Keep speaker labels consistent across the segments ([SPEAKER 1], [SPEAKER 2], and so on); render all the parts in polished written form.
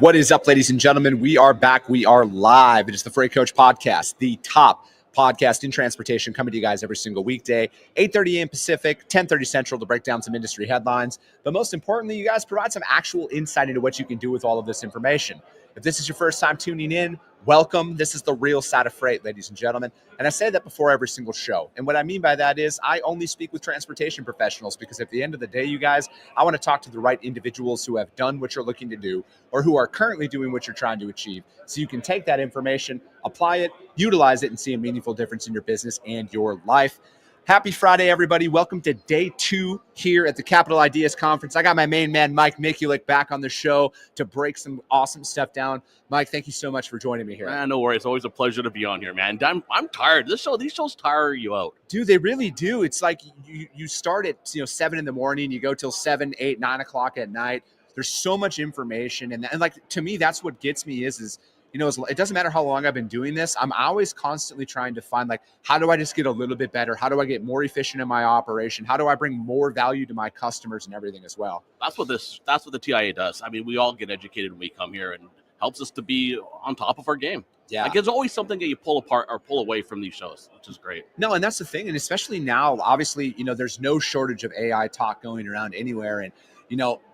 [SPEAKER 1] What is up, ladies and gentlemen? We are back. We are live. It is the Freight Coach Podcast, the top podcast in transportation, coming to you guys every single weekday, 8:30 a.m. Pacific, 10:30 Central, to break down some industry headlines. But most importantly, you guys provide some actual insight into what you can do with all of this information. If this is your first time tuning in, welcome. This is the real side of freight, ladies and gentlemen. And I say that before every single show. And what I mean by that is I only speak with transportation professionals because at the end of the day, you guys, I want to talk to the right individuals who have done what you're looking to do or who are currently doing what you're trying to achieve. So you can take that information, apply it, utilize it, and see a meaningful difference in your business and your life. Happy Friday, everybody. Welcome to day 2 here at the Capital Ideas Conference. I got my main man, Mike Mikulik, back on the show to break some awesome stuff down. Mike, thank you so much for joining me here.
[SPEAKER 2] No worries. It's always a pleasure to be on here, man. I'm tired. These shows tire you out.
[SPEAKER 1] Dude, they really do. It's like you start at 7 in the morning, you go till 7, 8, 9 o'clock at night. There's so much information. And like, to me, that's what gets me is it doesn't matter how long I've been doing this. I'm always constantly trying to find, like, how do I just get a little bit better? How do I get more efficient in my operation? How do I bring more value to my customers and everything as well?
[SPEAKER 2] That's what the TIA does. I mean, we all get educated when we come here, and helps us to be on top of our game.
[SPEAKER 1] Yeah.
[SPEAKER 2] Like, there's always something that you pull apart or pull away from these shows, which is great.
[SPEAKER 1] No, and that's the thing. And especially now, obviously, there's no shortage of AI talk going around anywhere. And,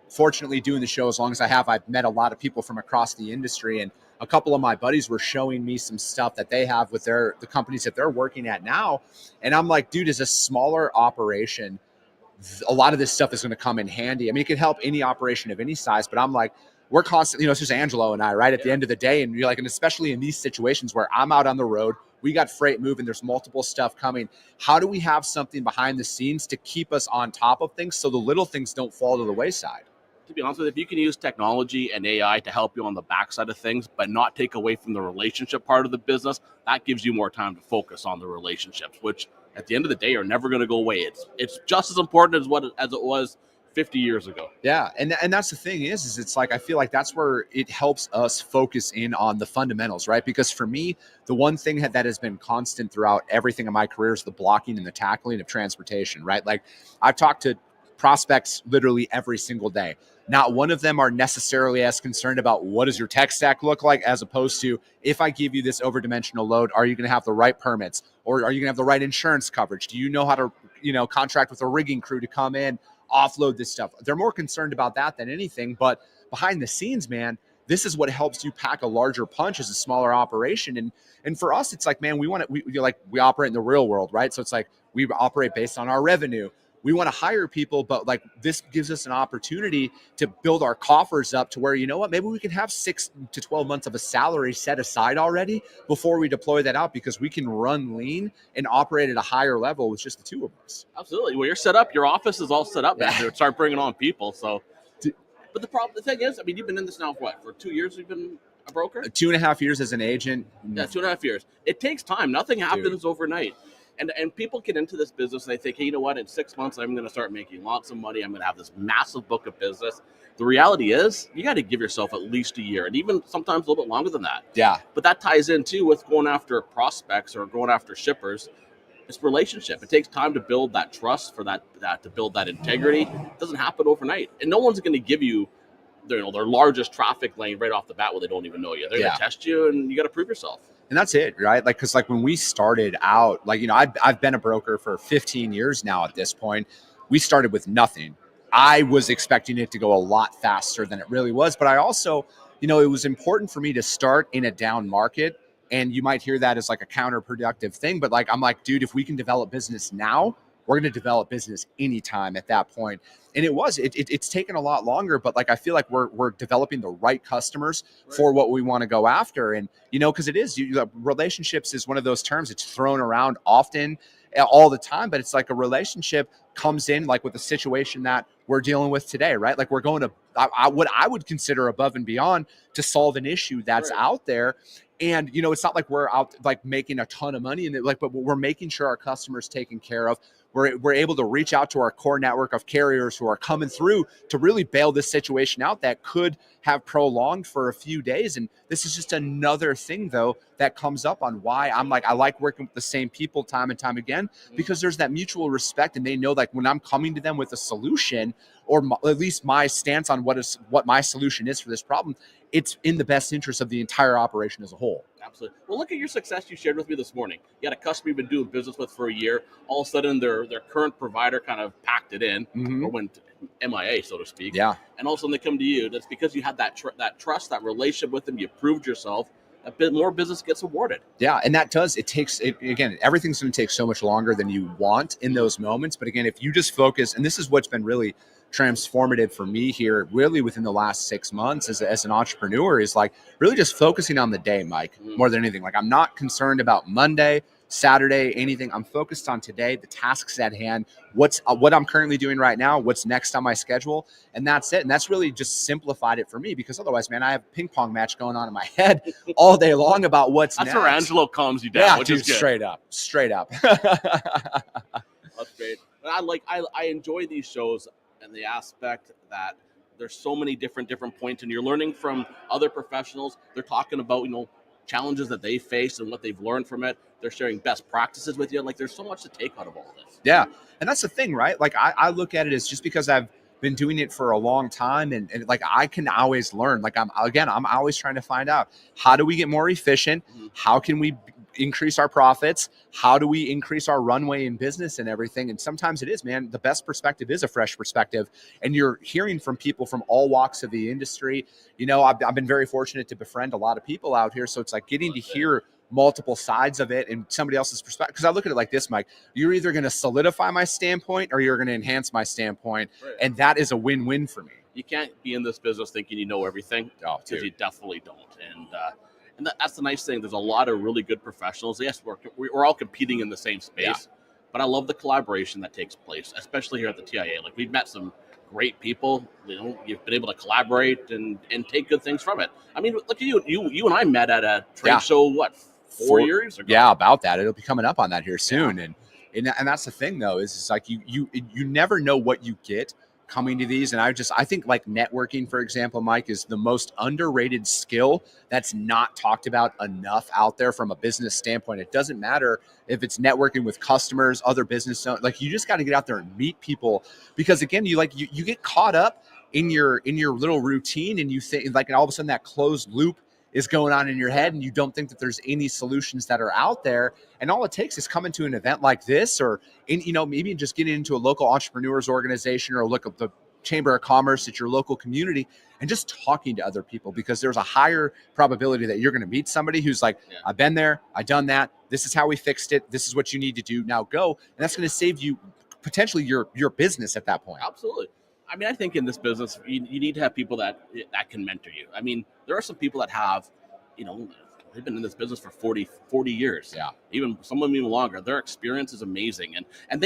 [SPEAKER 1] fortunately, doing the show as long as I have, I've met a lot of people from across the industry, and a couple of my buddies were showing me some stuff that they have with the companies that they're working at now. And I'm like, dude, as a smaller operation, a lot of this stuff is going to come in handy. I mean, it could help any operation of any size, but I'm like, we're constantly, it's just Angelo and I, right? At the end of the day. And you're like, and especially in these situations where I'm out on the road, we got freight moving, there's multiple stuff coming. How do we have something behind the scenes to keep us on top of things so the little things don't fall to the wayside?
[SPEAKER 2] To be honest with you, if you can use technology and AI to help you on the backside of things, but not take away from the relationship part of the business, that gives you more time to focus on the relationships, which at the end of the day are never going to go away. It's just as important as it was 50 years ago.
[SPEAKER 1] Yeah. And that's the thing is it's like, I feel like that's where it helps us focus in on the fundamentals, right? Because for me, the one thing that has been constant throughout everything in my career is the blocking and the tackling of transportation, right? Like, I've talked to prospects literally every single day. Not one of them are necessarily as concerned about what does your tech stack look like, as opposed to, if I give you this overdimensional load, are you going to have the right permits, or are you going to have the right insurance coverage? Do you know how to, contract with a rigging crew to come in, offload this stuff? They're more concerned about that than anything. But behind the scenes, man, this is what helps you pack a larger punch as a smaller operation. And for us, it's like, man, we operate in the real world, right? So it's like, we operate based on our revenue. We want to hire people, but like, this gives us an opportunity to build our coffers up to where, maybe we can have 6 to 12 months of a salary set aside already before we deploy that out, because we can run lean and operate at a higher level with just the two of us.
[SPEAKER 2] Absolutely. Well, you're set up. Your office is all set up to start bringing on people. So, but the thing is, I mean, you've been in this now for 2 years. You've been a broker?
[SPEAKER 1] 2.5 years as an agent.
[SPEAKER 2] Yeah, 2.5 years. It takes time. Nothing happens overnight. And people get into this business and they think, hey, you know what? In 6 months, I'm going to start making lots of money. I'm going to have this massive book of business. The reality is, you got to give yourself at least a year, and even sometimes a little bit longer than that.
[SPEAKER 1] Yeah.
[SPEAKER 2] But that ties in too with going after prospects or going after shippers. It's relationship. It takes time to build that trust, for that to build that integrity. It doesn't happen overnight, and no one's going to give you their largest traffic lane right off the bat when they don't even know you. They're going to test you, and you got to prove yourself.
[SPEAKER 1] And that's it, right? Like, because like when we started out, like, I've been a broker for 15 years now at this point. We started with nothing. I was expecting it to go a lot faster than it really was. But I also, it was important for me to start in a down market. And you might hear that as like a counterproductive thing. But like, I'm like, dude, if we can develop business now, we're going to develop business anytime at that point. And it's taken a lot longer, but like, I feel like we're developing the right customers for what we want to go after. And, because it is, relationships is one of those terms. It's thrown around often, all the time, but it's like a relationship comes in like with the situation that we're dealing with today, right? Like, we're going to what I would consider above and beyond to solve an issue that's out there. And, it's not like we're out like making a ton of money but we're making sure our customers taken care of. We're able to reach out to our core network of carriers who are coming through to really bail this situation out that could have prolonged for a few days. And this is just another thing, though, that comes up on why I'm like, I like working with the same people time and time again, because there's that mutual respect, and they know like when I'm coming to them with a solution, or at least my stance on what my solution is for this problem, it's in the best interest of the entire operation as a whole.
[SPEAKER 2] Absolutely. Well, look at your success you shared with me this morning. You had a customer you've been doing business with for a year. All of a sudden, their current provider kind of packed it in or went MIA, so to speak.
[SPEAKER 1] Yeah.
[SPEAKER 2] And all of a sudden, they come to you. That's because you had that trust, that relationship with them. You proved yourself. A bit more business gets awarded.
[SPEAKER 1] Yeah, and that does, it takes it again, everything's going to take so much longer than you want in those moments, but again, if you just focus, and this is what's been really transformative for me here really within the last 6 months as an entrepreneur, is like really just focusing on the day, Mike, more than anything. Like I'm not concerned about Monday, Saturday, anything. I'm focused on today, the tasks at hand, what I'm currently doing right now, what's next on my schedule, and that's it. And that's really just simplified it for me, because otherwise, man, I have a ping pong match going on in my head all day long about what's
[SPEAKER 2] That's
[SPEAKER 1] next.
[SPEAKER 2] where Angelo calms you down.
[SPEAKER 1] Yeah,
[SPEAKER 2] which
[SPEAKER 1] dude,
[SPEAKER 2] is good.
[SPEAKER 1] straight up.
[SPEAKER 2] That's great. But I enjoy these shows and the aspect that there's so many different points, and you're learning from other professionals. They're talking about challenges that they face and what they've learned from it. They're sharing best practices with you. Like there's so much to take out of all this.
[SPEAKER 1] Yeah, and that's the thing, right? Like I look at it as just because I've been doing it for a long time, and like I can always learn. Like I'm always trying to find out, how do we get more efficient? How can we increase our profits? How do we increase our runway in business and everything? And sometimes it is, man, the best perspective is a fresh perspective, and you're hearing from people from all walks of the industry. I've been very fortunate to befriend a lot of people out here, so it's like getting to hear multiple sides of it and somebody else's perspective. Because I look at it like this, Mike, you're either going to solidify my standpoint or you're going to enhance my standpoint. Right. And that is a win-win for me.
[SPEAKER 2] You can't be in this business thinking you know everything, because you definitely don't. And that's the nice thing. There's a lot of really good professionals. Yes, we're all competing in the same space, but I love the collaboration that takes place, especially here at the TIA. Like we've met some great people. You've been able to collaborate and take good things from it. I mean, look at you. You and I met at a trade show, what, 4 years ago?
[SPEAKER 1] Yeah, about that. It'll be coming up on that here soon. And that's the thing, though, is it's like you never know what you get coming to these. And I think like networking, for example, Mike, is the most underrated skill that's not talked about enough out there from a business standpoint. It doesn't matter if it's networking with customers, other business owners. Like you just got to get out there and meet people, because again, you get caught up in your little routine, and you think like, and all of a sudden that closed loop is going on in your head, and you don't think that there's any solutions that are out there. And all it takes is coming to an event like this, or maybe just getting into a local entrepreneurs organization, or look up the Chamber of Commerce at your local community, and just talking to other people, because there's a higher probability that you're going to meet somebody who's like, I've been there, I've done that. This is how we fixed it. This is what you need to do. Now go. And that's going to save you potentially your business at that point.
[SPEAKER 2] Absolutely. I mean, I think in this business, you need to have people that can mentor you. I mean, there are some people that have, they've been in this business for 40 years.
[SPEAKER 1] Yeah.
[SPEAKER 2] Some of them even longer. Their experience is amazing. And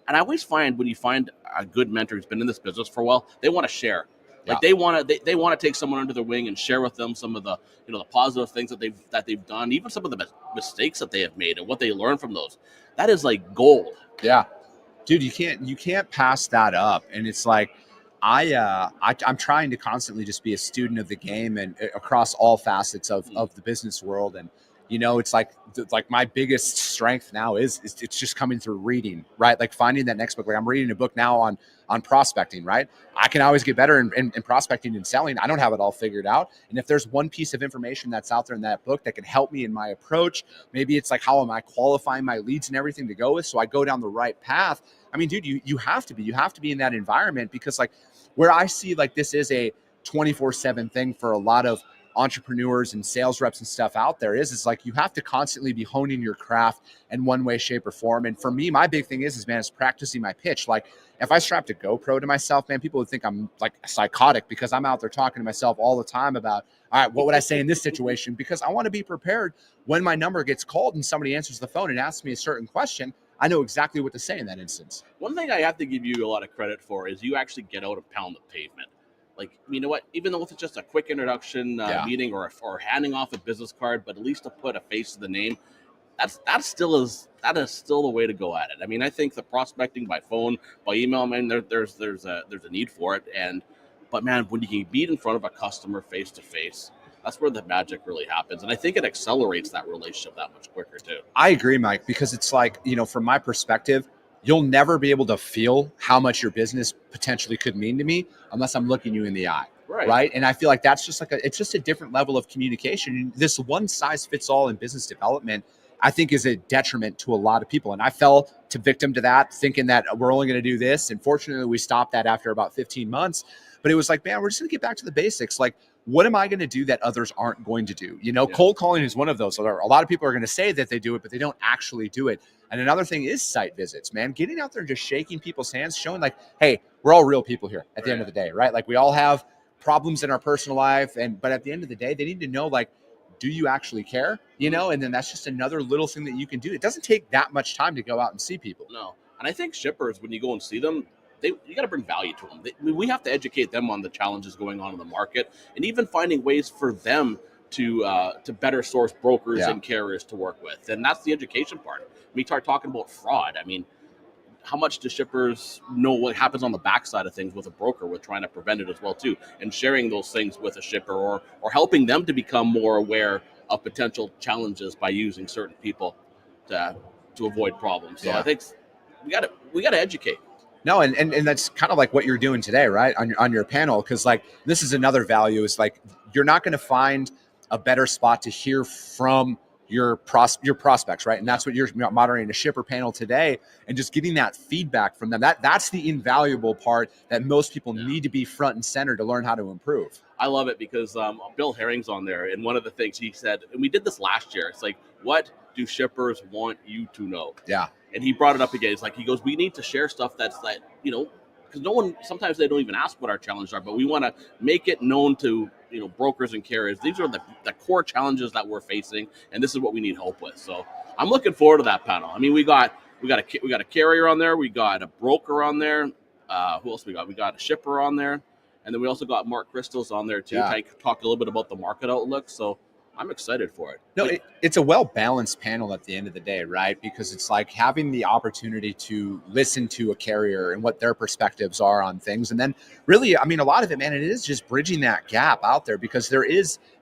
[SPEAKER 2] I always find when you find a good mentor who's been in this business for a while, they want to share. Like they want to take someone under their wing and share with them some of the, the positive things that they've done, even some of the mistakes that they have made and what they learned from those. That is like gold.
[SPEAKER 1] Yeah. Dude, you can't pass that up. And it's like, I'm trying to constantly just be a student of the game, and across all facets of the business world. And, it's like my biggest strength now is it's just coming through reading, right? Like finding that next book. Like I'm reading a book now on prospecting, right? I can always get better in prospecting and selling. I don't have it all figured out. And if there's one piece of information that's out there in that book that can help me in my approach, maybe it's like, how am I qualifying my leads and everything to go with, so I go down the right path. I mean, dude, you have to be in that environment, because like where I see like this is a 24/7 thing for a lot of entrepreneurs and sales reps and stuff out there is like you have to constantly be honing your craft in one way, shape, or form. And for me, my big thing is practicing my pitch. Like if I strapped a GoPro to myself, man, people would think I'm like psychotic, because I'm out there talking to myself all the time about, all right, what would I say in this situation? Because I want to be prepared when my number gets called and somebody answers the phone and asks me a certain question. I know exactly what to say in that instance.
[SPEAKER 2] One thing I have to give you a lot of credit for is you actually get out and pound the pavement. Like, you know what? Even though it's just a quick introduction meeting or handing off a business card, but at least to put a face to the name, that is still the way to go at it. I mean, I think the prospecting by phone, by email, I mean, there's a need for it. But man, when you can be in front of a customer face to face, that's where the magic really happens. And I think it accelerates that relationship that much quicker too.
[SPEAKER 1] I agree, Mike, because it's like, from my perspective, you'll never be able to feel how much your business potentially could mean to me unless I'm looking you in the eye. Right. And I feel like that's just it's just a different level of communication. This one size fits all in business development, I think, is a detriment to a lot of people. And I fell victim to that, thinking that we're only going to do this. And fortunately, we stopped that after about 15 months. But it was like, man, we're just going to get back to the basics. Like, what am I going to do that others aren't going to do? Cold calling is one of those. A lot of people are going to say that they do it, but they don't actually do it. And another thing is site visits, man. Getting out there and just shaking people's hands, showing like, hey, we're all real people here at the end of the day, right? Like, we all have problems in our personal life, but at the end of the day, they need to know, like, do you actually care? And then that's just another little thing that you can do. It doesn't take that much time to go out and see people.
[SPEAKER 2] No. And I think shippers, when you go and see them, you got to bring value to them. We have to educate them on the challenges going on in the market, and even finding ways for them to better source brokers and carriers to work with. And that's the education part. We start talking about fraud. I mean, how much do shippers know what happens on the backside of things with a broker, with trying to prevent it as well too, and sharing those things with a shipper, or helping them to become more aware of potential challenges by using certain people to avoid problems. So I think we got to educate.
[SPEAKER 1] No, and that's kind of like what you're doing today, right? On your panel, because like this is another value, is like you're not going to find a better spot to hear from your prospects, right? And that's what you're moderating, a shipper panel today, and just getting that feedback from them. That's the invaluable part that most people need to be front and center to learn how to improve.
[SPEAKER 2] I love it because Bill Herring's on there, and one of the things he said, and we did this last year, it's like, what do shippers want you to know?
[SPEAKER 1] Yeah.
[SPEAKER 2] And he brought it up again. It's like, he goes, we need to share stuff that's like, because sometimes they don't even ask what our challenges are, but we want to make it known to, brokers and carriers. These are the core challenges that we're facing, and this is what we need help with. So I'm looking forward to that panel. I mean, we got a carrier on there, we got a broker on there. Who else we got? We got a shipper on there, and then we also got Mark Crystals on there too. To talk a little bit about the market outlook. So I'm excited for it.
[SPEAKER 1] No, it's a well-balanced panel at the end of the day, right? Because it's like having the opportunity to listen to a carrier and what their perspectives are on things. And then really, I mean, a lot of it, man, it is just bridging that gap out there, because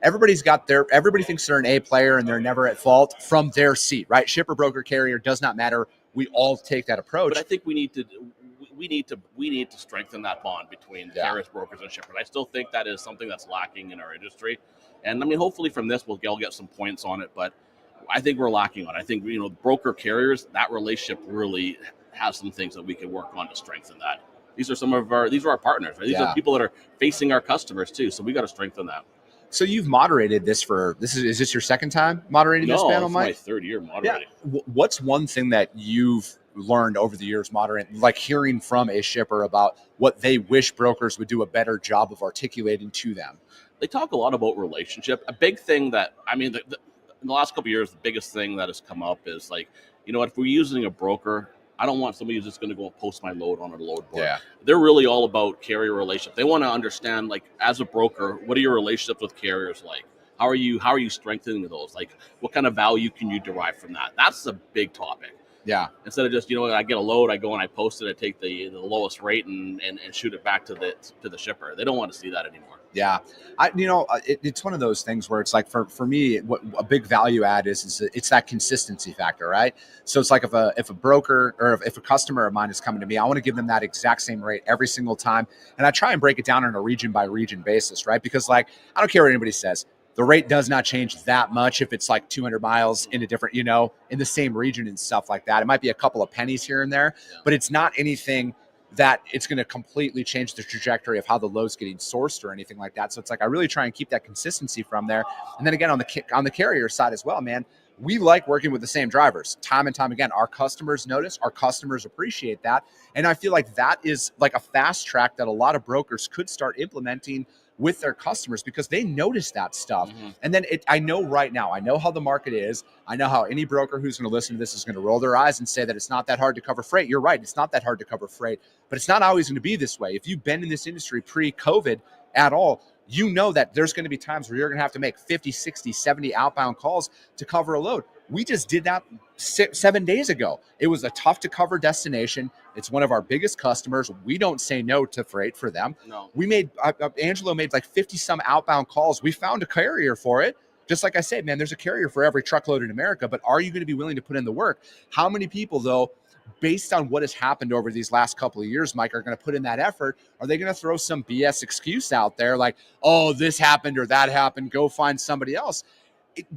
[SPEAKER 1] everybody thinks they're an A player and they're never at fault from their seat, right? Shipper, broker, carrier, does not matter. We all take that approach.
[SPEAKER 2] But I think we need to strengthen that bond between carriers, brokers, and shippers. I still think that is something that's lacking in our industry. And I mean, hopefully from this, we'll get some points on it, but I think we're lacking on it. I think, broker carriers, that relationship really has some things that we can work on to strengthen that. These are our partners, right? These are people that are facing our customers too. So we got to strengthen that.
[SPEAKER 1] So you've moderated this is this your second time moderating this panel, Mike?
[SPEAKER 2] No, it's my third year moderating.
[SPEAKER 1] Yeah. What's one thing that you've learned over the years moderating, like hearing from a shipper about what they wish brokers would do a better job of articulating to them?
[SPEAKER 2] They talk a lot about relationship. A big thing that, I mean, in the last couple of years, the biggest thing that has come up is like, if we're using a broker, I don't want somebody who's just going to go and post my load on a load board.
[SPEAKER 1] Yeah.
[SPEAKER 2] They're really all about carrier relationship. They want to understand, like, as a broker, what are your relationships with carriers like? How are you strengthening those? Like, what kind of value can you derive from that? That's a big topic.
[SPEAKER 1] Yeah.
[SPEAKER 2] Instead of just, I get a load, I go and I post it, I take the lowest rate and shoot it back to the shipper. They don't want to see that anymore.
[SPEAKER 1] Yeah. It's one of those things where it's like, for me, what a big value add is it's that consistency factor, right? So it's like if a broker or if a customer of mine is coming to me, I want to give them that exact same rate every single time. And I try and break it down on a region by region basis, right? Because like, I don't care what anybody says. The rate does not change that much if it's like 200 miles in a different, in the same region and stuff like that. It might be a couple of pennies here and there, but it's not anything that it's going to completely change the trajectory of how the load's getting sourced or anything like that. So it's like, I really try and keep that consistency from there. And then again, on the carrier side as well, man, we like working with the same drivers time and time again. Our customers notice, our customers appreciate that. And I feel like that is like a fast track that a lot of brokers could start implementing with their customers, because they notice that stuff. Mm-hmm. And then I know right now, I know how the market is. I know how any broker who's going to listen to this is going to roll their eyes and say that it's not that hard to cover freight. You're right. It's not that hard to cover freight, but it's not always going to be this way. If you've been in this industry pre-COVID at all, you know that there's going to be times where you're going to have to make 50, 60, 70 outbound calls to cover a load. We just did that 7 days ago. It was a tough to cover destination. It's one of our biggest customers. We don't say no to freight for them.
[SPEAKER 2] No.
[SPEAKER 1] We made, Angelo made like 50 some outbound calls. We found a carrier for it. Just like I said, man, there's a carrier for every truckload in America, but are you going to be willing to put in the work? How many people though based on what has happened over these last couple of years, Mike, are going to put in that effort? Are they going to throw some BS excuse out there like, oh, this happened or that happened, go find somebody else?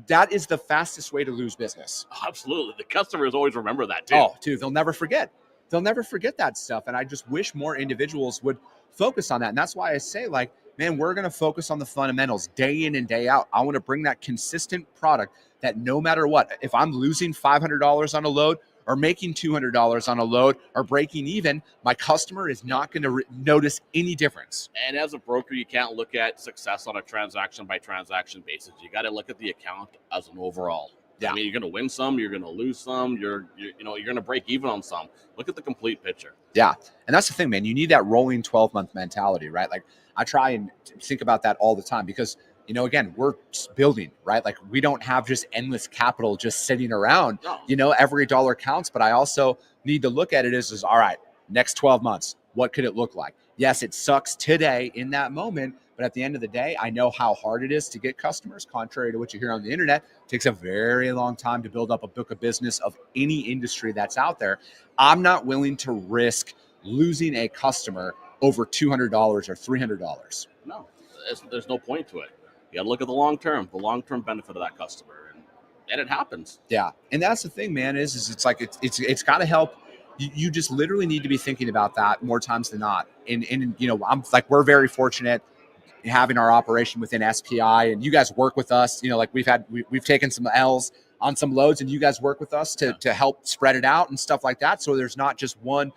[SPEAKER 1] That is the fastest way to lose business.
[SPEAKER 2] Absolutely. The customers always remember that too.
[SPEAKER 1] Oh, dude, they'll never forget. They'll never forget that stuff. And I just wish more individuals would focus on that. And that's why I say, like, man, we're going to focus on the fundamentals day in and day out. I want to bring that consistent product that no matter what, if I'm losing $500 on a load or making $200 on a load or breaking even, my customer is not going to notice any difference.
[SPEAKER 2] And as a broker, you can't look at success on a transaction by transaction basis. You got to look at the account as an overall.
[SPEAKER 1] Yeah.
[SPEAKER 2] I mean, you're going to win some, you're going to lose some, you're going to break even on some. Look at the complete picture.
[SPEAKER 1] Yeah. And that's the thing, man. You need that rolling 12-month mentality, right? Like, I try and think about that all the time because, again, we're building, right? Like, we don't have just endless capital just sitting around.
[SPEAKER 2] No.
[SPEAKER 1] Every dollar counts, but I also need to look at it as all right, next 12 months, what could it look like? Yes, it sucks today in that moment, but at the end of the day, I know how hard it is to get customers. Contrary to what you hear on the internet, it takes a very long time to build up a book of business of any industry that's out there. I'm not willing to risk losing a customer over $200 or $300.
[SPEAKER 2] No, there's no point to it. You got to look at the long term benefit of that customer, and it happens.
[SPEAKER 1] Yeah, and that's the thing, man. Is it's like it's got to help. You just literally need to be thinking about that more times than not. And I'm like, we're very fortunate having our operation within SPI, and you guys work with us. Like we've taken some L's on some loads, and you guys work with us to help spread it out and stuff like that. So there's not just one,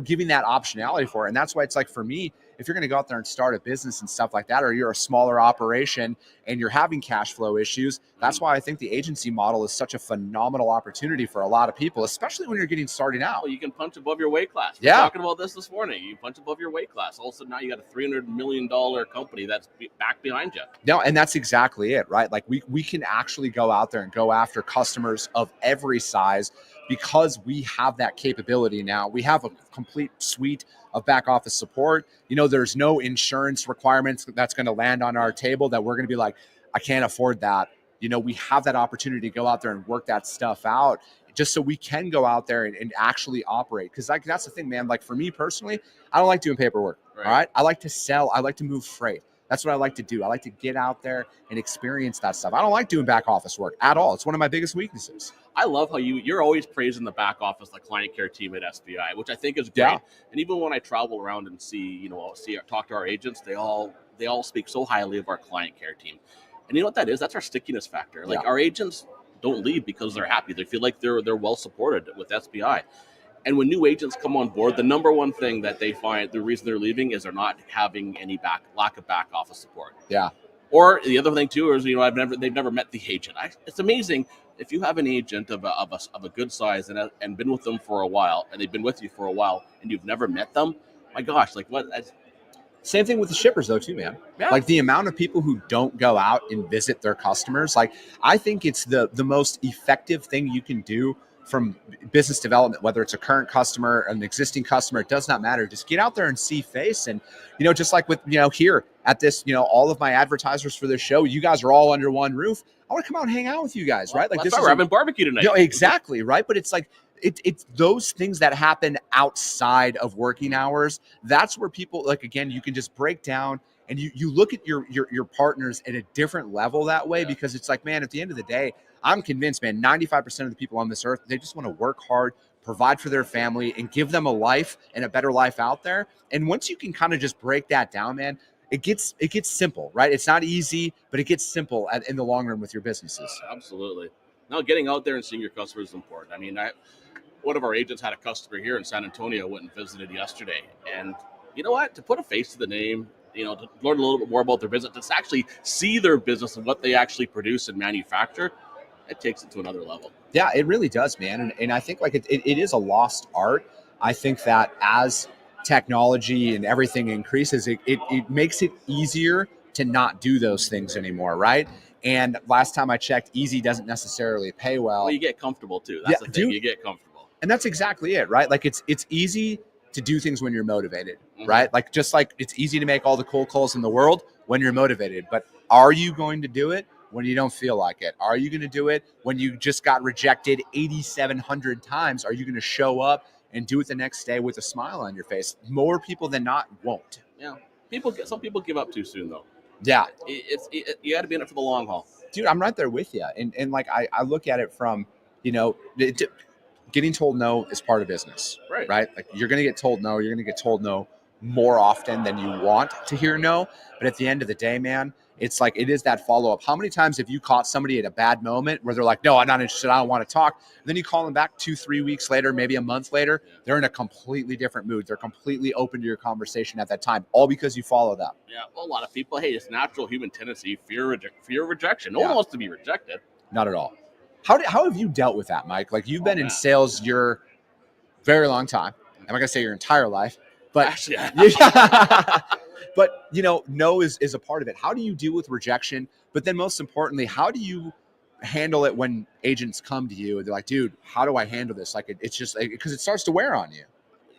[SPEAKER 1] giving that optionality for it. And that's why it's like, for me, if you're going to go out there and start a business and stuff like that, or you're a smaller operation and you're having cash flow issues, that's why I think the agency model is such a phenomenal opportunity for a lot of people, especially when you're getting started out.
[SPEAKER 2] Well, you can punch above your weight class.
[SPEAKER 1] Yeah.
[SPEAKER 2] We're talking about this morning. You punch above your weight class. All of a sudden now you got a $300 million company that's back behind you.
[SPEAKER 1] No, and that's exactly it, right? Like we can actually go out there and go after customers of every size because we have that capability now. We have a complete suite of back office support. There's no insurance requirements that's going to land on our table that we're going to be like, I can't afford that. We have that opportunity to go out there and work that stuff out just so we can go out there and actually operate. Because that's the thing, man. Like, for me personally, I don't like doing paperwork.
[SPEAKER 2] Right.
[SPEAKER 1] All right. I like to sell. I like to move freight. That's what I like to do. I like to get out there and experience that stuff. I don't like doing back office work at all. It's one of my biggest weaknesses.
[SPEAKER 2] I love how you're always praising the back office, the client care team at SBI, which I think is great.
[SPEAKER 1] Yeah.
[SPEAKER 2] And even when I travel around and talk to our agents, they all speak so highly of our client care team. And you know what that is? That's our stickiness factor. Like, our agents don't leave because they're happy. They feel like they're well supported with SBI. And when new agents come on board, the number one thing that they find, the reason they're leaving, is they're not having any lack of back office support.
[SPEAKER 1] Yeah.
[SPEAKER 2] Or the other thing too is, they've never met the agent. It's amazing if you have an agent of a good size and been with them for a while, and they've been with you for a while, and you've never met them. My gosh, like what?
[SPEAKER 1] Same thing with the shippers though too, man.
[SPEAKER 2] Yeah.
[SPEAKER 1] Like, the amount of people who don't go out and visit their customers, like, I think it's the most effective thing you can do from business development, whether it's a current customer, an existing customer, it does not matter. Just get out there and see face. And, just like with, here at this, all of my advertisers for this show, you guys are all under one roof. I want to come out and hang out with you guys, right? Like,
[SPEAKER 2] that's why we're having barbecue tonight.
[SPEAKER 1] Exactly, right? But it's like, it's those things that happen outside of working hours. That's where people, like, again, you can just break down and you look at your partners at a different level that way, because it's like, man, at the end of the day, I'm convinced, man, 95% of the people on this earth, they just want to work hard, provide for their family, and give them a life and a better life out there. And once you can kind of just break that down, man, it gets simple, right? It's not easy, but it gets simple in the long run with your businesses.
[SPEAKER 2] Absolutely. Now, getting out there and seeing your customers is important. I mean, one of our agents had a customer here in San Antonio, went and visited yesterday. And you know what? To put a face to the name, to learn a little bit more about their business, to actually see their business and what they actually produce and manufacture, it takes it to another level.
[SPEAKER 1] Yeah, it really does, man. And I think, like, it is a lost art. I think that as technology and everything increases, it makes it easier to not do those things anymore, right? And last time I checked, easy doesn't necessarily pay well.
[SPEAKER 2] Well, you get comfortable too. That's the thing. Dude, you get comfortable.
[SPEAKER 1] And that's exactly it, right? Like, it's easy to do things when you're motivated, right? Like, just like it's easy to make all the cold calls in the world when you're motivated, but are you going to do it when you don't feel like it? Are you going to do it when you just got rejected 8,700 times? Are you going to show up and do it the next day with a smile on your face. More people than not won't.
[SPEAKER 2] Yeah, some people give up too soon though.
[SPEAKER 1] Yeah,
[SPEAKER 2] You got to be in it for the long haul.
[SPEAKER 1] dude, I'm right there with you. And like, I look at it from, getting told no is part of business,
[SPEAKER 2] Right.
[SPEAKER 1] right? Like, you're going to get told no. You're going to get told no more often than you want to hear no. But at the end of the day, man, it's like, it is that follow up. How many times have you caught somebody at a bad moment where they're like, no, I'm not interested, I don't want to talk. And then you call them back 2-3 weeks later, maybe a month later, they're in a completely different mood. They're completely open to your conversation at that time, all because you followed up.
[SPEAKER 2] Yeah, well, a lot of people, hey, it's natural human tendency, fear of rejection. No one wants to be rejected.
[SPEAKER 1] Not at all. How have you dealt with that, Mike? Like, you've been in sales your very long time. I'm not gonna say your entire life, but
[SPEAKER 2] actually,
[SPEAKER 1] but no is a part of it. How do you deal with rejection? But then most importantly, how do you handle it when agents come to you and they're like, dude, how do I handle this? Like, it's just because it starts to wear on you.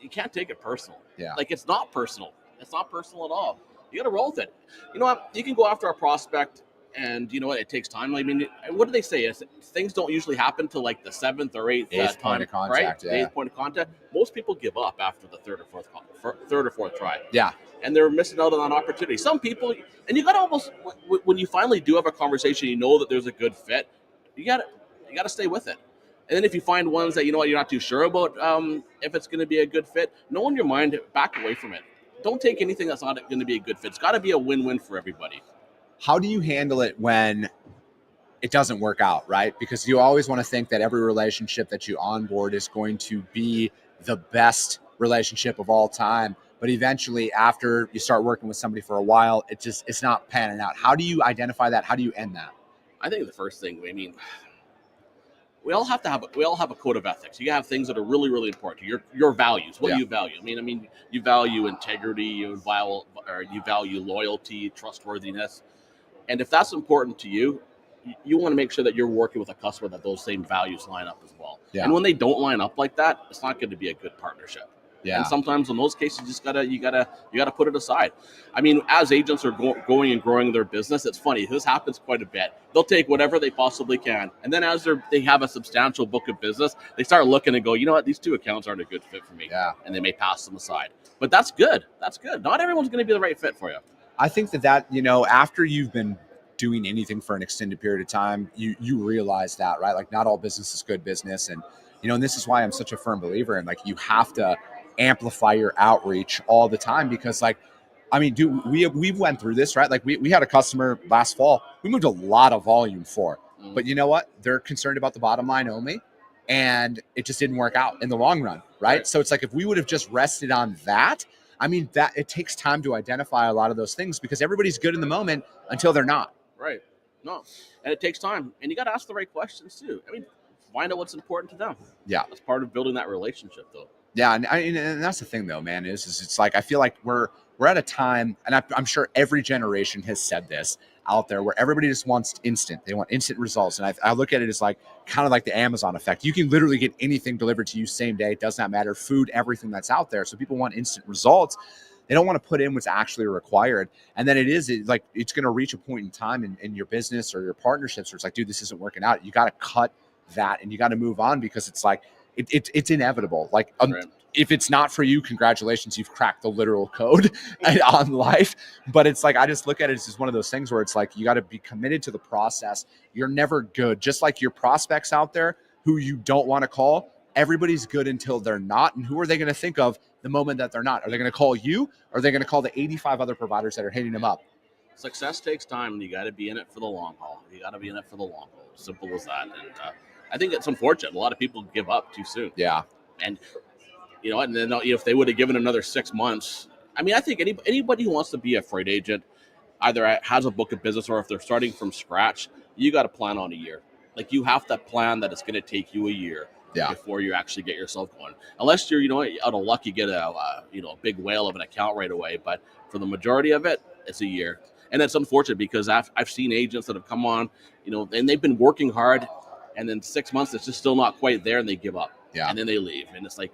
[SPEAKER 2] You can't take it personal.
[SPEAKER 1] Yeah.
[SPEAKER 2] Like, it's not personal. It's not personal at all. You got to roll with it. You know what? You can go after a prospect, and you know what? It takes time. I mean, what do they say? Things don't usually happen till like the 7th or 8th
[SPEAKER 1] point of contact,
[SPEAKER 2] right?
[SPEAKER 1] Yeah.
[SPEAKER 2] 8th point of contact. Most people give up after the third or fourth try.
[SPEAKER 1] Yeah.
[SPEAKER 2] And they're missing out on that opportunity. Some people, and you got to almost, when you finally do have a conversation, you know that there's a good fit. You got to stay with it. And then if you find ones that you're not too sure about, if it's going to be a good fit, know in your mind, back away from it. Don't take anything that's not going to be a good fit. It's got to be a win-win for everybody.
[SPEAKER 1] How do you handle it when it doesn't work out, right? Because you always want to think that every relationship that you onboard is going to be the best relationship of all time. But eventually, after you start working with somebody for a while, it's not panning out. How do you identify that? How do you end that?
[SPEAKER 2] I think the first thing, we all have a code of ethics. You have things that are really, really important. Your values, what you value. I mean, you value integrity, you value loyalty, trustworthiness, and if that's important to you, you want to make sure that you're working with a customer that those same values line up as well. Yeah. And when they don't line up like that, it's not going to be a good partnership. Yeah. And sometimes in those cases, you gotta put it aside. I mean, as agents are going and growing their business, it's funny. This happens quite a bit. They'll take whatever they possibly can, and then as they have a substantial book of business, they start looking and go, you know what, these 2 accounts aren't a good fit for me. Yeah. And they may pass them aside. But that's good. That's good. Not everyone's going to be the right fit for you.
[SPEAKER 1] I think that after you've been doing anything for an extended period of time, you realize that, right? Like, not all business is good business, and and this is why I'm such a firm believer in, like, you have to amplify your outreach all the time, because, like, I mean, dude, we went through this, right? Like, we had a customer last fall. We moved a lot of volume for, but you know what? They're concerned about the bottom line only, and it just didn't work out in the long run, right? So it's like, if we would have just rested on that, I mean, that it takes time to identify a lot of those things, because everybody's good in the moment until they're not.
[SPEAKER 2] Right. No, and it takes time, and you got to ask the right questions too. I mean, find out what's important to them. Yeah, that's part of building that relationship, though.
[SPEAKER 1] Yeah, and that's the thing, though, man. Is it's like, I feel like we're at a time, and I'm sure every generation has said this out there, where everybody just wants instant. They want instant results, and I look at it as like kind of like the Amazon effect. You can literally get anything delivered to you same day. It does not matter, food, everything that's out there. So people want instant results. They don't want to put in what's actually required. And then it's going to reach a point in time in your business or your partnerships where it's like, dude, this isn't working out. You got to cut that and you got to move on, because it's like, it's inevitable. Like, right. If it's not for you, congratulations, you've cracked the literal code on life. But it's like, I just look at it as just one of those things where it's like, you got to be committed to the process. You're never good. Just like your prospects out there who you don't want to call, everybody's good until they're not. And who are they going to think of the moment that they're not? Are they going to call you? Or are they going to call the 85 other providers that are hitting them up?
[SPEAKER 2] Success takes time, and you got to be in it for the long haul. Simple as that. And I think it's unfortunate. A lot of people give up too soon.
[SPEAKER 1] Yeah.
[SPEAKER 2] And, and then if they would have given another 6 months, I mean, I think anybody who wants to be a freight agent either has a book of business, or if they're starting from scratch, you got to plan on a year. Like, you have to plan that it's going to take you a year. Yeah. Before you actually get yourself going, unless you're, out of luck, you get a big whale of an account right away. But for the majority of it, it's a year, and it's unfortunate, because I've seen agents that have come on, and they've been working hard, and then 6 months it's just still not quite there, and they give up. Yeah. And then they leave, and it's like,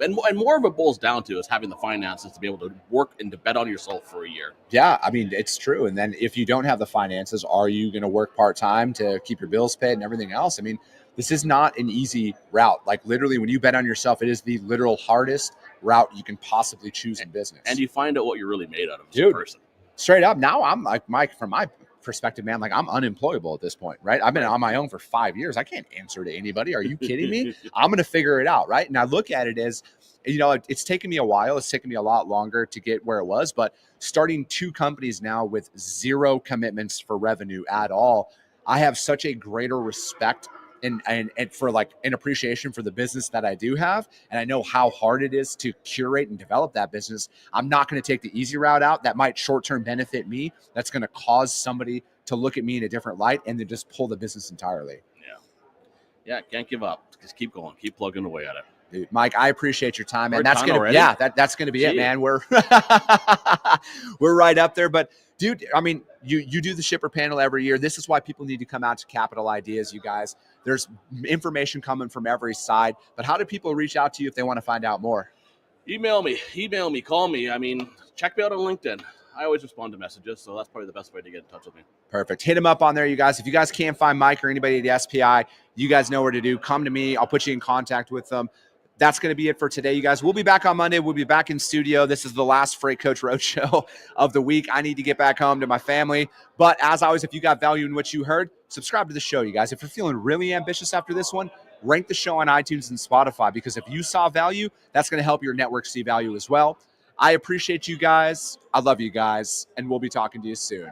[SPEAKER 2] and more of it boils down to is having the finances to be able to work and to bet on yourself for a year.
[SPEAKER 1] Yeah, I mean, it's true. And then if you don't have the finances, are you going to work part-time to keep your bills paid and everything else? I mean, this is not an easy route. Like literally when you bet on yourself, it is the literal hardest route you can possibly choose in business.
[SPEAKER 2] And you find out what you're really made out of as
[SPEAKER 1] Dude,
[SPEAKER 2] a person.
[SPEAKER 1] Straight up. Now I'm like, Mike, from my perspective, man, like I'm unemployable at this point, right? I've been on my own for 5 years. I can't answer to anybody. Are you kidding me? I'm going to figure it out, right? And I look at it as, it's taken me a while. It's taken me a lot longer to get where it was, but starting 2 companies now with 0 commitments for revenue at all, I have such a greater respect and for like an appreciation for the business that I do have. And I know how hard it is to curate and develop that business. I'm not going to take the easy route out that might short-term benefit me. That's going to cause somebody to look at me in a different light and then just pull the business entirely.
[SPEAKER 2] Yeah. Can't give up. Just keep going. Keep plugging away at it.
[SPEAKER 1] Dude, Mike, I appreciate your time, man.
[SPEAKER 2] We're
[SPEAKER 1] That's
[SPEAKER 2] done
[SPEAKER 1] gonna,
[SPEAKER 2] already?
[SPEAKER 1] yeah, that's gonna be it, man. We're we're right up there. But dude, I mean, you do the shipper panel every year. This is why people need to come out to Capital Ideas, you guys. There's information coming from every side. But how do people reach out to you if they want to find out more?
[SPEAKER 2] Email me, call me. I mean, check me out on LinkedIn. I always respond to messages, so that's probably the best way to get in touch with me.
[SPEAKER 1] Perfect. Hit him up on there, you guys. If you guys can't find Mike or anybody at the SPI, you guys know where to do. Come to me. I'll put you in contact with them. That's going to be it for today, you guys. We'll be back on Monday. We'll be back in studio. This is the last Freight Coach Roadshow of the week. I need to get back home to my family. But as always, if you got value in what you heard, subscribe to the show, you guys. If you're feeling really ambitious after this one, rank the show on iTunes and Spotify, because if you saw value, that's going to help your network see value as well. I appreciate you guys. I love you guys, and we'll be talking to you soon.